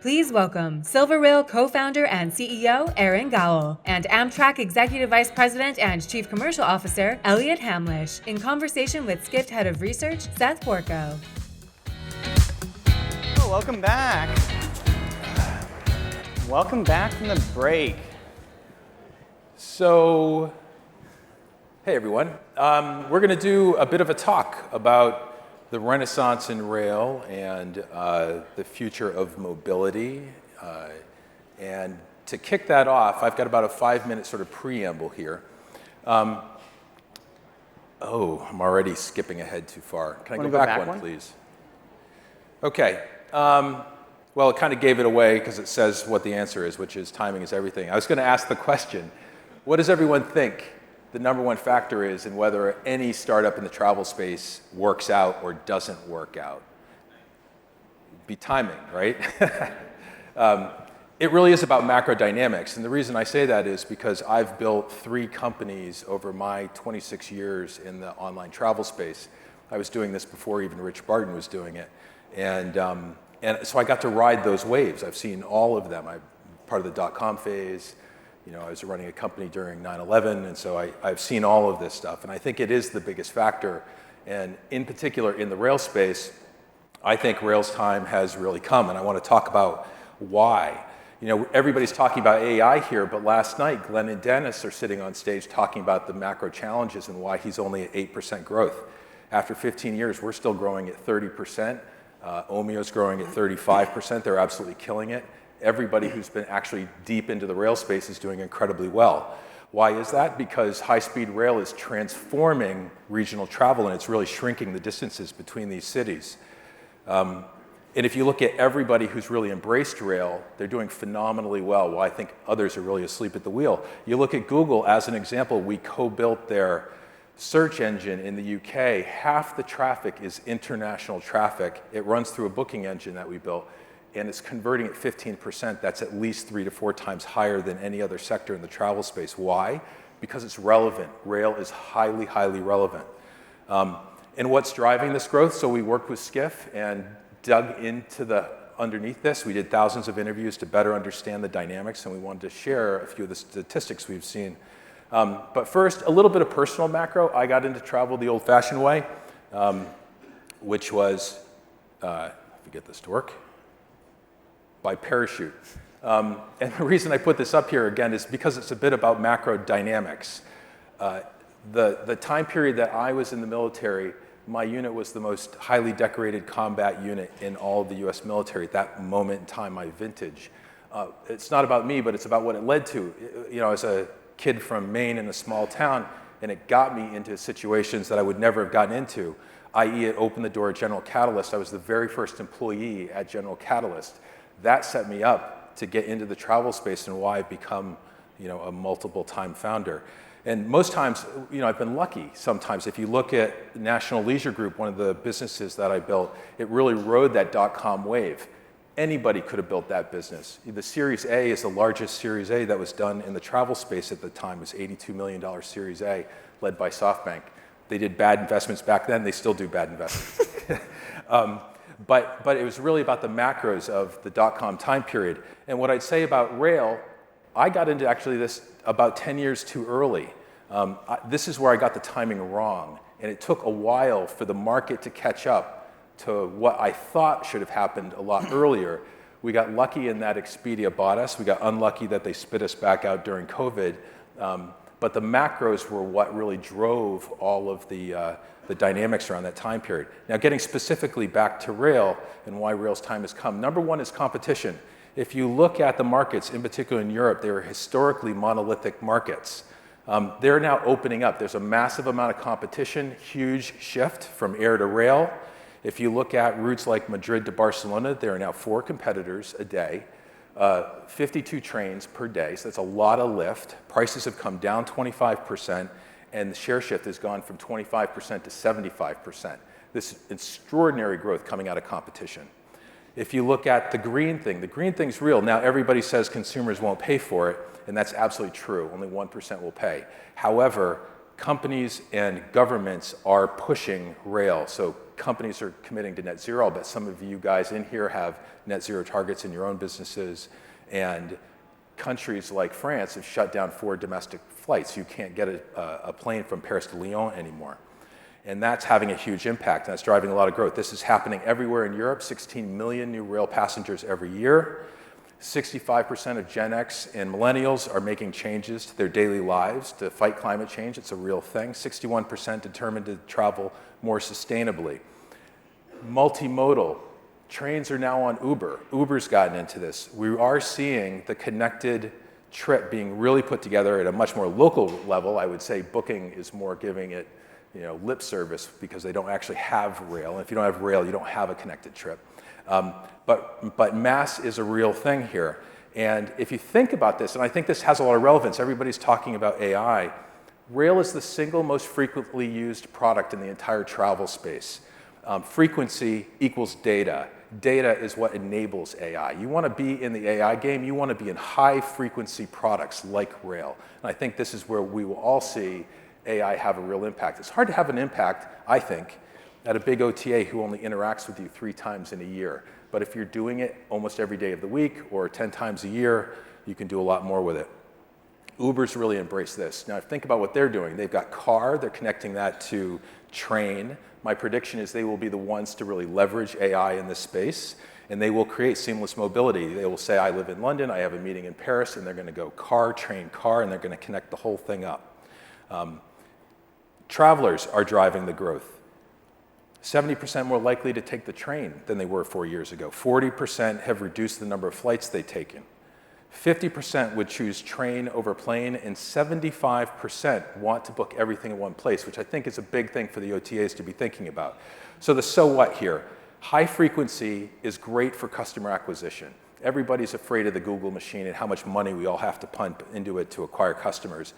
Please welcome SilverRail co-founder and CEO Aaron Gowell and Amtrak Executive Vice President and Chief Commercial Officer Eliot Hamlisch in conversation with Skift Head of Research Seth Borko. Oh, welcome back. Welcome back from the break. So, hey everyone. We're going to do a bit of a talk about the renaissance in rail and the future of mobility. And to kick that off, I've got about a 5-minute sort of preamble here. I'm already skipping ahead too far. Can I go back one, please? Okay. Well, it kind of gave it away because it says what the answer is, which is timing is everything. I was going to ask the question, what does everyone think the number one factor is in whether any startup in the travel space works out or doesn't work out? It'd be timing, right? It really is about macro dynamics. And the reason I say that is because I've built 3 companies over my 26 years in the online travel space. I was doing this before even Rich Barton was doing it. And so I got to ride those waves. I've seen all of them. I'm part of the dot-com phase. You know, I was running a company during 9/11, and so I've seen all of this stuff. And I think it is the biggest factor. And in particular, in the rail space, I think rail's time has really come. And I want to talk about why. You know, everybody's talking about AI here, but last night, Glenn and Dennis are sitting on stage talking about the macro challenges and why he's only at 8% growth. After 15 years, we're still growing at 30%. Omio's growing at 35%. They're absolutely killing it. Everybody who's been actually deep into the rail space is doing incredibly well. Why is that? Because high-speed rail is transforming regional travel, and it's really shrinking the distances between these cities. And if you look at everybody who's really embraced rail, they're doing phenomenally well, while I think others are really asleep at the wheel. You look at Google as an example. We co-built their search engine in the UK. Half the traffic is international traffic. It runs through a booking engine that we built, and it's converting at 15%. That's at least 3 to 4 times higher than any other sector in the travel space. Why? Because it's relevant. Rail is highly, highly relevant. And what's driving this growth? So we worked with Skift and dug into underneath this. We did thousands of interviews to better understand the dynamics, and we wanted to share a few of the statistics we've seen. But first, a little bit of personal macro. I got into travel the old-fashioned way, which was, if we get this to work, by parachute. And the reason I put this up here again is because it's a bit about macro dynamics. The time period that I was in the military, my unit was the most highly decorated combat unit in all of the US military at that moment in time, my vintage. It's not about me, but it's about what it led to. You know, as a kid from Maine in a small town, and it got me into situations that I would never have gotten into, i.e. it opened the door at General Catalyst. I was the very first employee at General Catalyst. That set me up to get into the travel space and why I've become, you know, a multiple-time founder. And most times, you know, I've been lucky. Sometimes, if you look at National Leisure Group, one of the businesses that I built, it really rode that dot-com wave. Anybody could have built that business. The Series A is the largest Series A that was done in the travel space at the time. It was $82 million Series A, led by SoftBank. They did bad investments back then. They still do bad investments. But it was really about the macros of the dot-com time period. And what I'd say about rail, I got into actually this about 10 years too early. This is where I got the timing wrong. And it took a while for the market to catch up to what I thought should have happened a lot earlier. We got lucky in that Expedia bought us. We got unlucky that they spit us back out during COVID. But the macros were what really drove all of the dynamics around that time period. Now, getting specifically back to rail and why rail's time has come. Number one is competition. If you look at the markets, in particular in Europe, they were historically monolithic markets. They're now opening up. There's a massive amount of competition, huge shift from air to rail. If you look at routes like Madrid to Barcelona, there are now 4 competitors a day, 52 trains per day, so that's a lot of lift. Prices have come down 25%, and the share shift has gone from 25% to 75%. This extraordinary growth coming out of competition. If you look at the green thing's real. Now everybody says consumers won't pay for it, and that's absolutely true. Only 1% will pay. However, companies and governments are pushing rail. So companies are committing to net zero. I bet some of you guys in here have net zero targets in your own businesses. And countries like France have shut down 4 domestic flights. You can't get a plane from Paris to Lyon anymore. And that's having a huge impact, and that's driving a lot of growth. This is happening everywhere in Europe, 16 million new rail passengers every year. 65% of Gen X and millennials are making changes to their daily lives to fight climate change. It's a real thing. 61% determined to travel more sustainably. Multi-modal. Trains are now on Uber. Uber's gotten into this. We are seeing the connected trip being really put together at a much more local level. I would say Booking is more giving it lip service because they don't actually have rail. And if you don't have rail, you don't have a connected trip. But mass is a real thing here. And if you think about this, and I think this has a lot of relevance, everybody's talking about AI. Rail is the single most frequently used product in the entire travel space. Frequency equals data. Data is what enables AI. You want to be in the AI game, you want to be in high frequency products like rail. And I think this is where we will all see AI have a real impact. It's hard to have an impact, I think, at a big OTA who only interacts with you 3 times in a year. But if you're doing it almost every day of the week or 10 times a year, you can do a lot more with it. Uber's really embraced this. Now think about what they're doing. They've got car, they're connecting that to train. My prediction is they will be the ones to really leverage AI in this space, and they will create seamless mobility. They will say, I live in London, I have a meeting in Paris, and they're going to go car, train, car, and they're going to connect the whole thing up. Travelers are driving the growth. 70% more likely to take the train than they were 4 years ago. 40% have reduced the number of flights they've taken. 50% would choose train over plane, and 75% want to book everything in one place, which I think is a big thing for the OTAs to be thinking about. So the so what here? High frequency is great for customer acquisition. Everybody's afraid of the Google machine and how much money we all have to pump into it to acquire customers.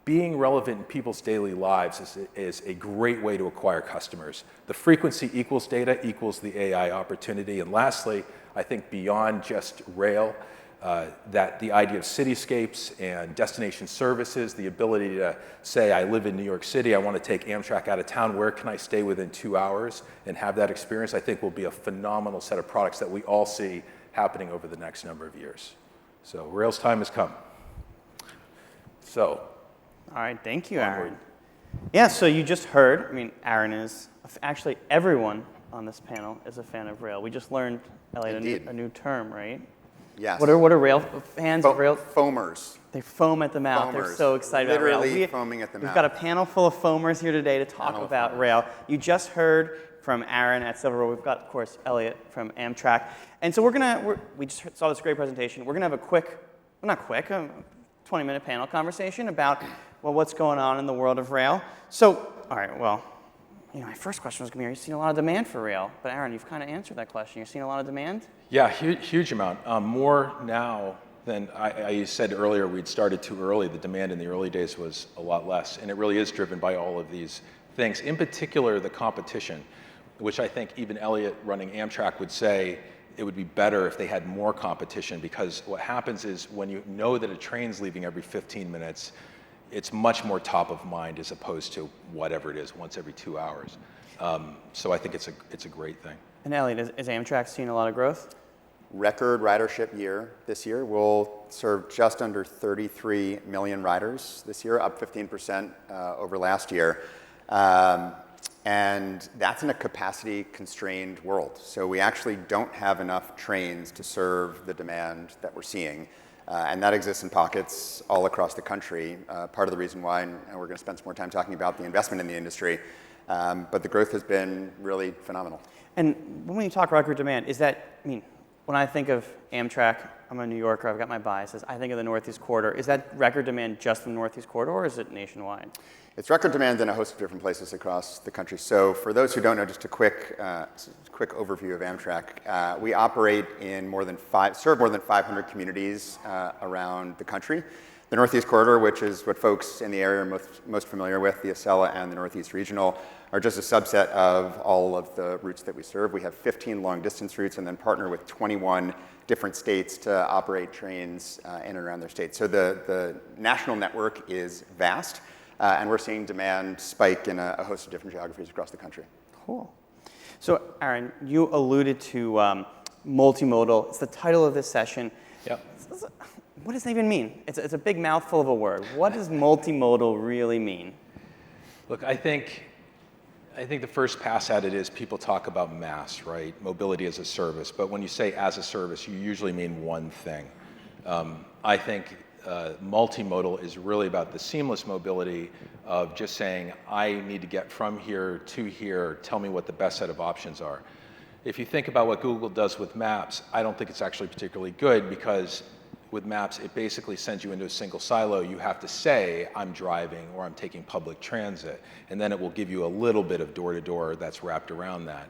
Being relevant in people's daily lives is a great way to acquire customers. The frequency equals data equals the AI opportunity. And lastly, I think beyond just rail, that the idea of cityscapes and destination services, the ability to say, I live in New York City, I want to take Amtrak out of town, where can I stay within 2 hours and have that experience, I think will be a phenomenal set of products that we all see happening over the next number of years. So rail's time has come. So. All right, thank you, Aaron. Yeah, so you just heard, Aaron is, actually everyone on this panel is a fan of rail. We just learned, Eliot, a new term, right? Yes. What are rail fans of rail? Foamers. They foam at the mouth. Foamers. They're so excited about rail. Literally foaming at the mouth. We've got a panel full of foamers here today to talk about rail. You just heard from Aaron at SilverRail. We've got, of course, Eliot from Amtrak. And so we just saw this great presentation. We're going to have a quick, well, not quick, a 20-minute panel conversation about, well, what's going on in the world of rail. So, all right, well, my first question was going to be, are you seeing a lot of demand for rail? But Aaron, you've kind of answered that question. You're seeing a lot of demand? Yeah, huge amount. More now than I said earlier, we'd started too early. The demand in the early days was a lot less, and it really is driven by all of these things. In particular, the competition, which I think even Eliot running Amtrak would say it would be better if they had more competition, because what happens is when you know that a train's leaving every 15 minutes, it's much more top of mind as opposed to whatever it is, once every 2 hours. So I think it's a great thing. And Eliot, is Amtrak seeing a lot of growth? Record ridership year this year. We'll serve just under 33 million riders this year, up 15% over last year. And that's in a capacity-constrained world. So we actually don't have enough trains to serve the demand that we're seeing. And that exists in pockets all across the country. Part of the reason why, and we're going to spend some more time talking about the investment in the industry, but the growth has been really phenomenal. And when you talk record demand, is that, when I think of Amtrak, I'm a New Yorker, I've got my biases, I think of the Northeast Corridor. Is that record demand just in the Northeast Corridor, or is it nationwide? It's record demand in a host of different places across the country. So for those who don't know, just a quick overview of Amtrak. We operate in serve more than 500 communities around the country. The Northeast Corridor, which is what folks in the area are most familiar with, the Acela and the Northeast Regional, are just a subset of all of the routes that we serve. We have 15 long-distance routes and then partner with 21 different states to operate trains in and around their states. So the national network is vast. and we're seeing demand spike in a host of different geographies across the country. Cool. So, Aaron, you alluded to multimodal. It's the title of this session. Yep. What does that even mean? It's a big mouthful of a word. What does multimodal really mean? Look, I think the first pass at it is people talk about MaaS, right? Mobility as a service. But when you say as a service, you usually mean one thing. I think multimodal is really about the seamless mobility of just saying, I need to get from here to here, tell me what the best set of options are. If you think about what Google does with Maps, I don't think it's actually particularly good, because with Maps, it basically sends you into a single silo. You have to say, I'm driving or I'm taking public transit, and then it will give you a little bit of door-to-door that's wrapped around that.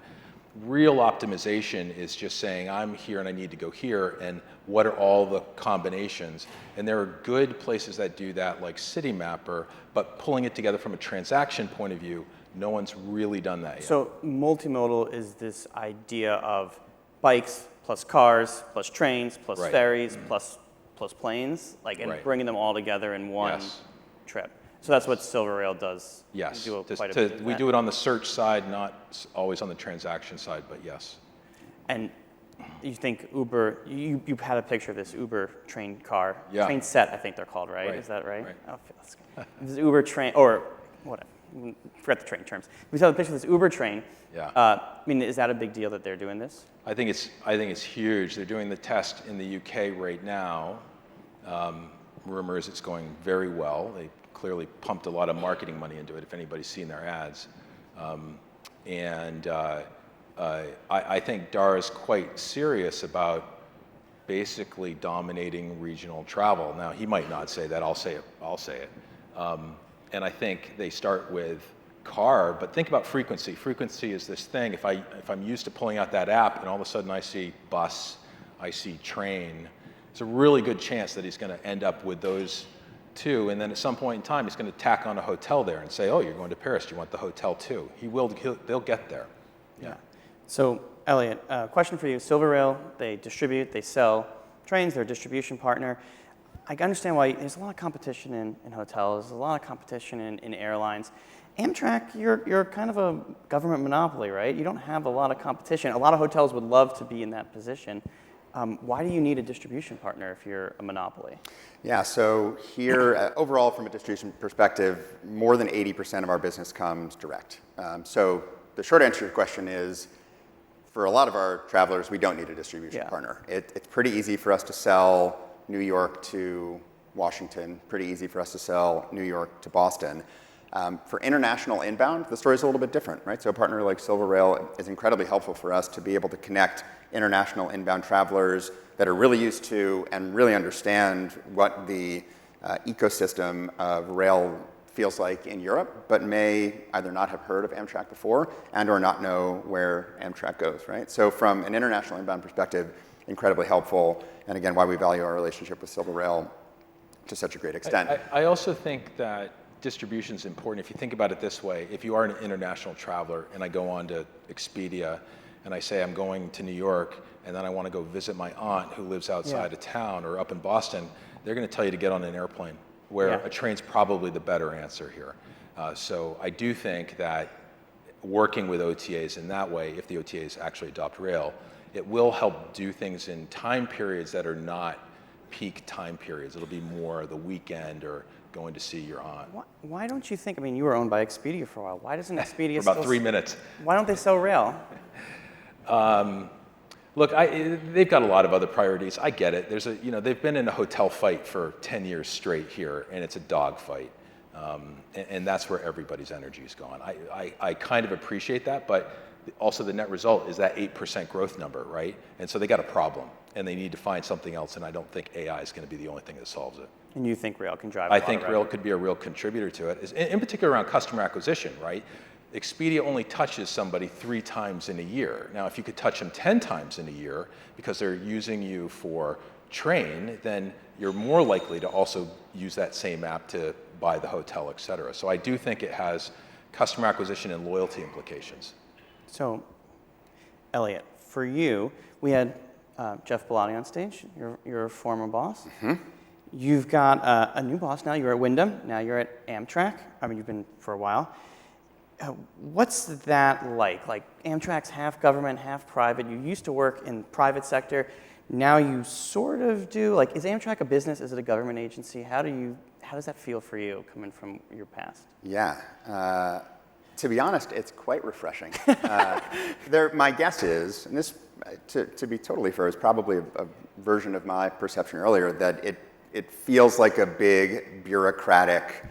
Real optimization is just saying, I'm here and I need to go here, and what are all the combinations? And there are good places that do that, like CityMapper, but pulling it together from a transaction point of view, no one's really done that yet. So multimodal is this idea of bikes plus cars plus trains plus Right. ferries plus planes, like, and Right. bringing them all together in one Yes. trip. So that's what SilverRail does. Yes, We do Just quite a bit of we that. do it on the search side, not always on the transaction side, but yes. And you think Uber, you had a picture of this Uber train car, Yeah. train set, I think they're called, right? Right, Is that right? right. Oh, that's good. This Uber train, or whatever, forget the train terms. We saw the picture of this Uber train. Yeah. I mean, is that a big deal that they're doing this? I think it's huge. They're doing the test in the UK right now. Rumor is it's going very well. They clearly pumped a lot of marketing money into it, if anybody's seen their ads. I think Dar is quite serious about basically dominating regional travel. Now, he might not say that. I'll say it. And I think they start with car, but think about frequency. Frequency is this thing. If I'm used to pulling out that app and all of a sudden I see bus, I see train, it's a really good chance that he's going to end up with those two, and then at some point in time he's going to tack on a hotel there and say, oh, you're going to Paris, do you want the hotel too? They'll get there. Yeah. So, Eliot, question for you. SilverRail, they distribute, they sell trains, they're a distribution partner. I understand why there's a lot of competition in hotels, there's a lot of competition in airlines. Amtrak, you're kind of a government monopoly, right? You don't have a lot of competition. A lot of hotels would love to be in that position. Why do you need a distribution partner if you're a monopoly? Yeah, so here, overall from a distribution perspective, more than 80% of our business comes direct. So the short answer to your question is, for a lot of our travelers, we don't need a distribution partner. It's pretty easy for us to sell New York to Washington, pretty easy for us to sell New York to Boston. For international inbound, the story is a little bit different, right? So a partner like SilverRail is incredibly helpful for us to be able to connect international inbound travelers that are really used to and really understand what the ecosystem of rail feels like in Europe, but may either not have heard of Amtrak before and or not know where Amtrak goes, right? So from an international inbound perspective, incredibly helpful, and again, why we value our relationship with SilverRail to such a great extent. I also think that distribution is important. If you think about it this way, if you are an international traveler and I go on to Expedia and I say I'm going to New York and then I want to go visit my aunt who lives outside of town or up in Boston, they're going to tell you to get on an airplane, where a train's probably the better answer here. So I do think that working with OTAs in that way, if the OTAs actually adopt rail, it will help do things in time periods that are not peak time periods. It'll be more the weekend or going to see your aunt. Why don't you think, I mean, you were owned by Expedia for a while. Why doesn't Expedia For about 3 minutes. Why don't they sell rail? Look, they've got a lot of other priorities. I get it. They've been in a hotel fight for 10 years straight here, and it's a dog fight. And that's where everybody's energy is gone. I kind of appreciate that, but also the net result is that 8% growth number, right? And so they got a problem, and they need to find something else, and I don't think AI is going to be the only thing that solves it. And you think rail can drive I think rail could be a real contributor to it, in particular around customer acquisition, right? Expedia only touches somebody 3 times in a year. Now, if you could touch them 10 times in a year because they're using you for train, then you're more likely to also use that same app to buy the hotel, et cetera. So I do think it has customer acquisition and loyalty implications. So, Eliot, for you, we had Jeff Bellotti on stage, your former boss. You've got a new boss now. You're at Wyndham. Now you're at Amtrak. I mean, you've been for a while. What's that like? Like, Amtrak's half government, half private. You used to work in private sector. Now you sort of do. Like, is Amtrak a business? Is it a government agency? How does that feel for you, coming from your past? Yeah. To be honest, it's quite refreshing. My guess is, and this, to be totally fair, is probably a version of my perception earlier, that it feels like a big bureaucratic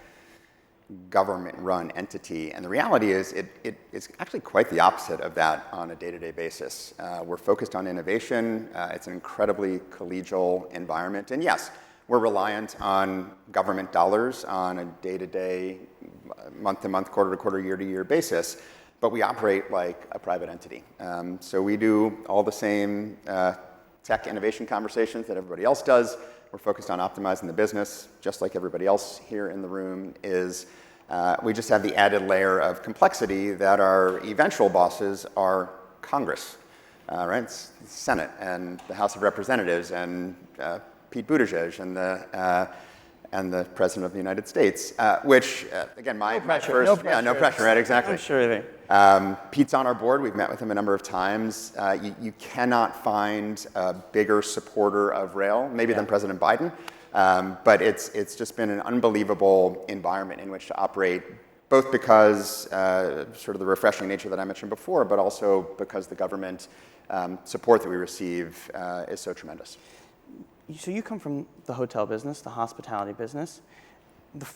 government-run entity, and the reality is it's actually quite the opposite of that on a day-to-day basis. We're focused on innovation. It's an incredibly collegial environment, and yes, we're reliant on government dollars on a day-to-day, month-to-month, quarter-to-quarter, year-to-year basis, but we operate like a private entity. So we do all the same tech innovation conversations that everybody else does. We're focused on optimizing the business, just like everybody else here in the room is. We just have the added layer of complexity that our eventual bosses are Congress, right? It's the Senate and the House of Representatives and Pete Buttigieg and the President of the United States, which, again, my first... No pressure. Yeah, no pressure, right, exactly. I'm sure they... Pete's on our board. We've met with him a number of times. You cannot find a bigger supporter of rail, maybe than President Biden, but it's just been an unbelievable environment in which to operate, both because sort of the refreshing nature that I mentioned before, but also because the government support that we receive is so tremendous. So you come from the hotel business, the hospitality business.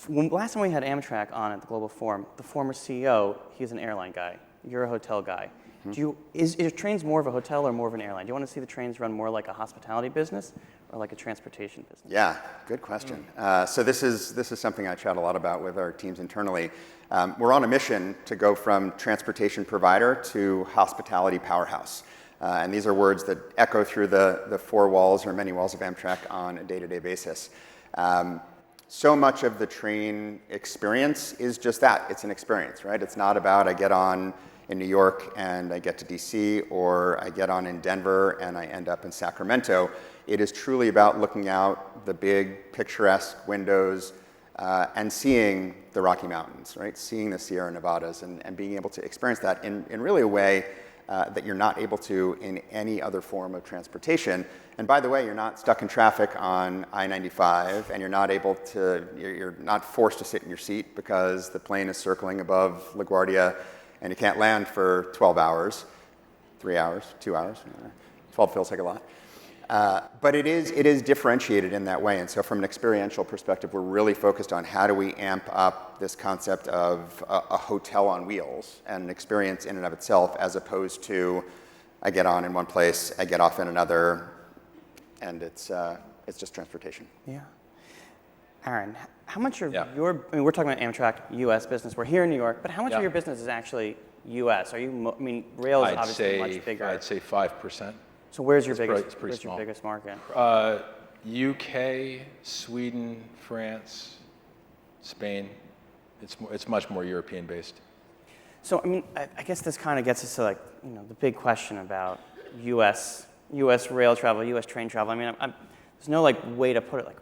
Last time we had Amtrak on at the Global Forum, the former CEO, he's an airline guy. You're a hotel guy. Mm-hmm. Is trains more of a hotel or more of an airline? Do you want to see the trains run more like a hospitality business or like a transportation business? Yeah, good question. So this is something I chat a lot about with our teams internally. We're on a mission to go from transportation provider to hospitality powerhouse. And these are words that echo through the four walls or many walls of Amtrak on a day-to-day basis. So much of the train experience is just that. It's an experience, right? It's not about I get on in New York and I get to DC, or I get on in Denver and I end up in Sacramento. It is truly about looking out the big picturesque windows and seeing the Rocky Mountains, right? Seeing the Sierra Nevadas and being able to experience that in really a way that you're not able to in any other form of transportation. And by the way, you're not stuck in traffic on I-95, and you're not forced to sit in your seat because the plane is circling above LaGuardia and you can't land for 12 hours, 3 hours, 2 hours. 12 feels like a lot. But it is differentiated in that way. And so from an experiential perspective, we're really focused on how do we amp up this concept of a hotel on wheels and an experience in and of itself, as opposed to I get on in one place, I get off in another, and it's just transportation. Yeah. Aaron, how much of your, I mean, we're talking about Amtrak, U.S. business. We're here in New York, but how much of your business is actually U.S.? Are you, I mean, rail is obviously much bigger. I'd say 5%. So where's your biggest, it's pretty small. Your biggest market? UK, Sweden, France, Spain. It's much more European based. So I mean, I guess this kind of gets us to, like, the big question about U.S. rail travel, U.S. train travel. I mean, there's no way to put it. Like,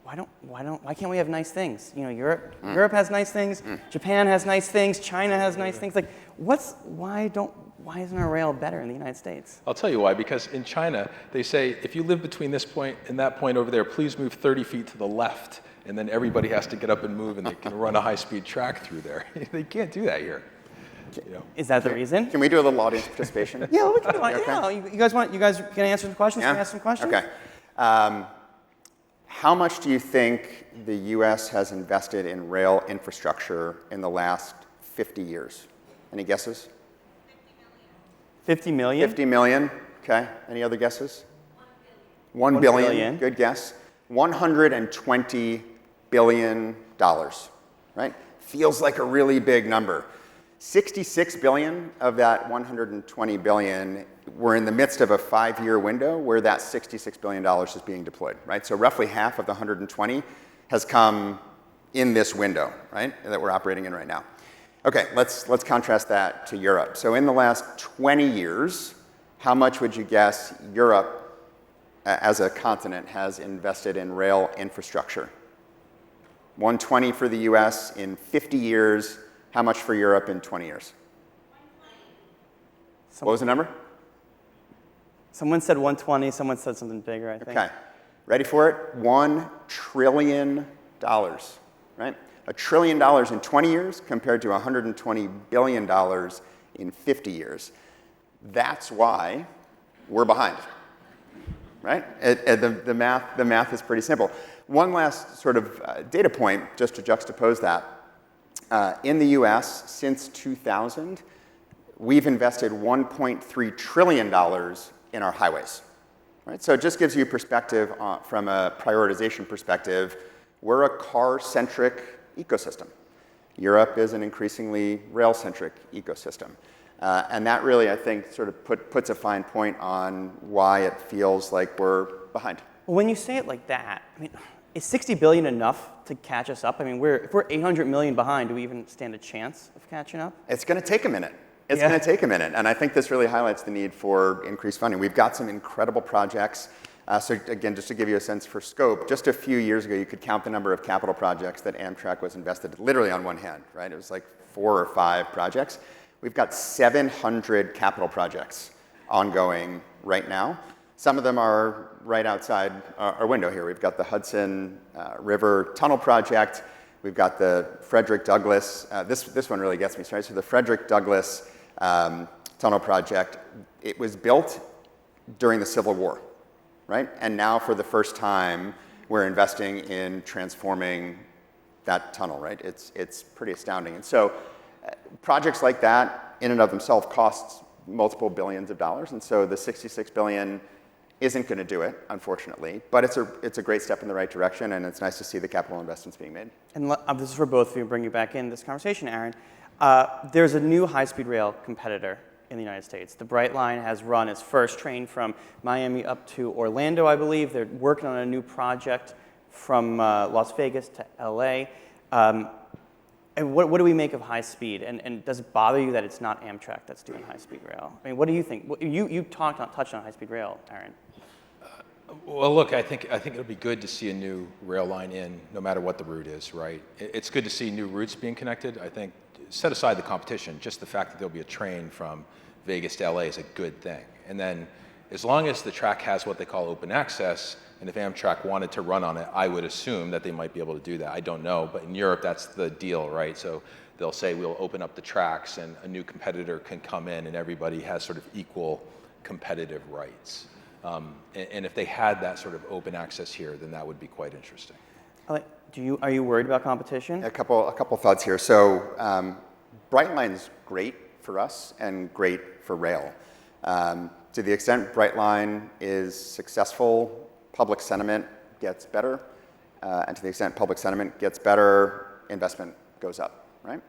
why can't we have nice things? Europe has nice things. Japan has nice things. China has nice things. Like, why isn't our rail better in the United States? I'll tell you why. Because in China, they say, if you live between this point and that point over there, please move 30 feet to the left. And then everybody has to get up and move, and they can run a high-speed track through there. They can't do that here. Is that the reason? Can we do a little audience participation? Yeah, we can. Okay. You guys gonna answer some questions? Can I ask some questions? Okay. How much do you think the U.S. has invested in rail infrastructure in the last 50 years? Any guesses? 50 million. 50 million. Okay. Any other guesses? 1 billion. Good guess. $120 billion. Right? Feels like a really big number. 66 billion of that 120 billion, we're in the midst of a 5-year window where that $66 billion is being deployed, right? So roughly half of the 120 has come in this window, right, that we're operating in right now. Okay, let's contrast that to Europe. So in the last 20 years, how much would you guess Europe as a continent, has invested in rail infrastructure? 120 for the US in 50 years. How much for Europe in 20 years? What was the number? Someone said 120, someone said something bigger, I think. Okay, ready for it? $1 trillion, right? $1 trillion in 20 years compared to $120 billion in 50 years. That's why we're behind, right? The math is pretty simple. One last sort of data point, just to juxtapose that. In the US, since 2000, we've invested $1.3 trillion in our highways, right? So it just gives you perspective from a prioritization perspective. We're a car-centric ecosystem. Europe is an increasingly rail-centric ecosystem. And that really, I think, sort of puts a fine point on why it feels like we're behind. Well, when you say it like that, I mean, is $60 billion enough to catch us up? I mean, if we're $800 million behind, do we even stand a chance of catching up? It's going to take a minute. It's going to take a minute. And I think this really highlights the need for increased funding. We've got some incredible projects. So again, just to give you a sense for scope, just a few years ago, you could count the number of capital projects that Amtrak was invested literally on one hand, right? It was like 4 or 5 projects. We've got 700 capital projects ongoing right now. Some of them are right outside our window here. We've got the Hudson River Tunnel Project. We've got the Frederick Douglass. This one really gets me started. So the Frederick Douglass Tunnel Project, it was built during the Civil War, right? And now for the first time, we're investing in transforming that tunnel, right? It's pretty astounding. And so projects like that in and of themselves cost multiple billions of dollars. And so the $66 billion isn't going to do it, unfortunately. But it's a great step in the right direction, and it's nice to see the capital investments being made. And this is for both of you, bring you back in this conversation, Aaron. There's a new high-speed rail competitor in the United States. The Brightline has run its first train from Miami up to Orlando, I believe. They're working on a new project from Las Vegas to LA. And what do we make of high speed? And does it bother you that it's not Amtrak that's doing high-speed rail? I mean, what do you think? You touched on high-speed rail, Aaron. Well, look, I think it'll be good to see a new rail line in, no matter what the route is, right? It's good to see new routes being connected. I think, set aside the competition, just the fact that there'll be a train from Vegas to LA is a good thing. And then, as long as the track has what they call open access, and if Amtrak wanted to run on it, I would assume that they might be able to do that. I don't know, but in Europe, that's the deal, right? So they'll say, we'll open up the tracks, and a new competitor can come in, and everybody has sort of equal competitive rights. And if they had that sort of open access here, then that would be quite interesting. Are you worried about competition? A couple thoughts here. So Brightline's great for us and great for rail. To the extent Brightline is successful, public sentiment gets better. And to the extent public sentiment gets better, investment goes up, right?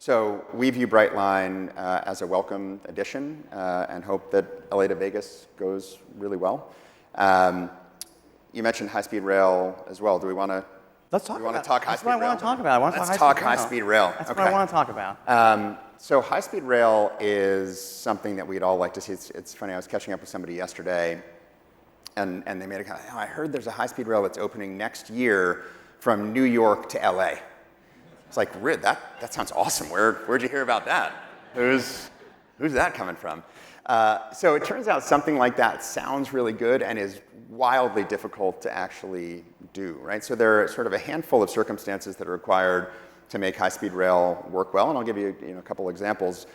So we view Brightline as a welcome addition and hope that LA to Vegas goes really well. You mentioned high-speed rail as well. Do we want to talk high-speed rail? That's what I want to talk about. Let's talk high-speed rail. That's what I want to talk about. So high-speed rail is something that we'd all like to see. It's funny, I was catching up with somebody yesterday, and they made a comment, I heard there's a high-speed rail that's opening next year from New York to LA. It's like, that sounds awesome. Where'd you hear about that? Who's that coming from? So it turns out something like that sounds really good and is wildly difficult to actually do, right? So there are sort of a handful of circumstances that are required to make high-speed rail work well, and I'll give you, a couple examples.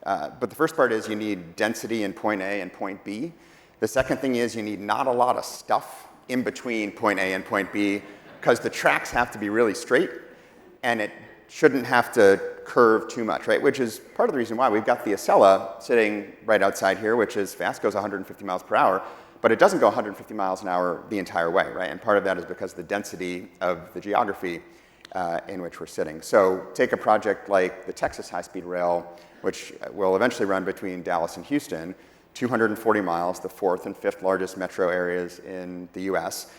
But the first part is you need density in point A and point B. The second thing is you need not a lot of stuff in between point A and point B, because the tracks have to be really straight, and it shouldn't have to curve too much, right? Which is part of the reason why we've got the Acela sitting right outside here, which is fast, goes 150 miles per hour, but it doesn't go 150 miles an hour the entire way, right? And part of that is because of the density of the geography in which we're sitting. So take a project like the Texas high-speed rail, which will eventually run between Dallas and Houston, 240 miles, the 4th and 5th largest metro areas in the US,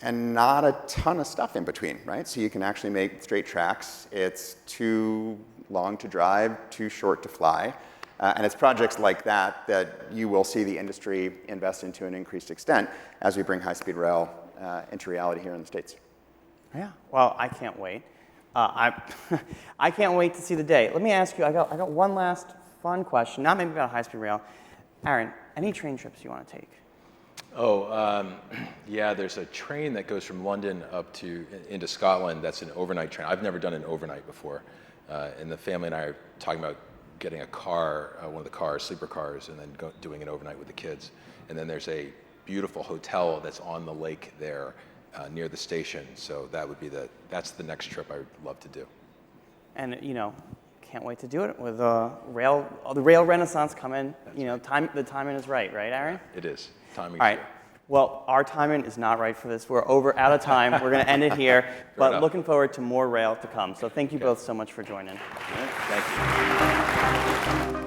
and not a ton of stuff in between, right? So you can actually make straight tracks. It's too long to drive, too short to fly. And it's projects like that that you will see the industry invest into an increased extent as we bring high-speed rail into reality here in the States. Yeah, well, I can't wait. I can't wait to see the day. Let me ask you, I got one last fun question, not maybe about high-speed rail. Aaron, any train trips you want to take? Yeah, there's a train that goes from London up into Scotland that's an overnight train. I've never done an overnight before. And the family and I are talking about getting a car, one of the cars, sleeper cars, and then doing it overnight with the kids. And then there's a beautiful hotel that's on the lake there near the station. So that would be that's the next trip I would love to do. And, can't wait to do it with the rail renaissance coming. The timing is right, Aaron? It is. Timing. All right. Well, our timing is not right for this. We're out of time. We're going to end it here. But looking forward to more rail to come. So thank you both so much for joining. Thank you.